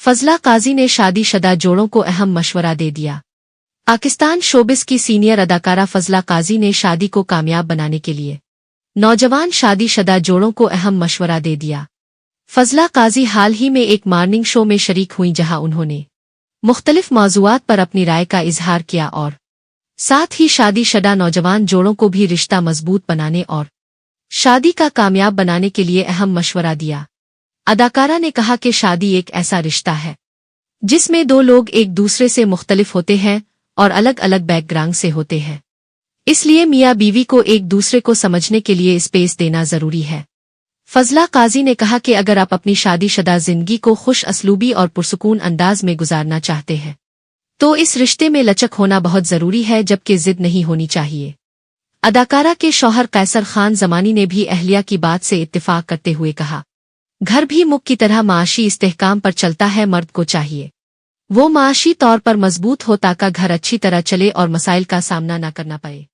फजला काजी ने शादी-शुदा जोड़ों को अहम मशवरा दे दिया। पाकिस्तान शोबिस की सीनियर अदाकारा फजला काजी ने शादी को कामयाब बनाने के लिए नौजवान शादी-शुदा जोड़ों को अहम मशवरा दे दिया। फजला काजी हाल ही में एक मॉर्निंग शो में शरीक हुई जहां उन्होंने मुख्तलिफ मौज़ूआत पर अपनी राय का इजहार किया और साथ ही शादी-शुदा नौजवान जोड़ों को भी रिश्ता मजबूत बनाने और शादी का कामयाब बनाने के लिए अहम मशवरा दिया। अदाकारा ने कहा कि शादी एक ऐसा रिश्ता है जिसमें दो लोग एक दूसरे से मुख्तलिफ होते हैं और अलग अलग बैकग्राउंड से होते हैं, इसलिए मियाँ बीवी को एक दूसरे को समझने के लिए स्पेस देना जरूरी है। फजला काजी ने कहा कि अगर आप अपनी शादीशुदा जिंदगी को खुश असलूबी और पुरसुकून अंदाज में गुजारना चाहते हैं तो इस रिश्ते में लचक होना बहुत जरूरी है, जबकि जिद नहीं होनी चाहिए। अदाकारा के शौहर कैसर खान जमानी ने भी अहलिया की बात से इत्तिफाक करते हुए कहा, घर भी मुख की तरह माशी इस्तेहकाम पर चलता है, मर्द को चाहिए वो माशी तौर पर मजबूत हो ताकि घर अच्छी तरह चले और मसाइल का सामना न करना पड़े।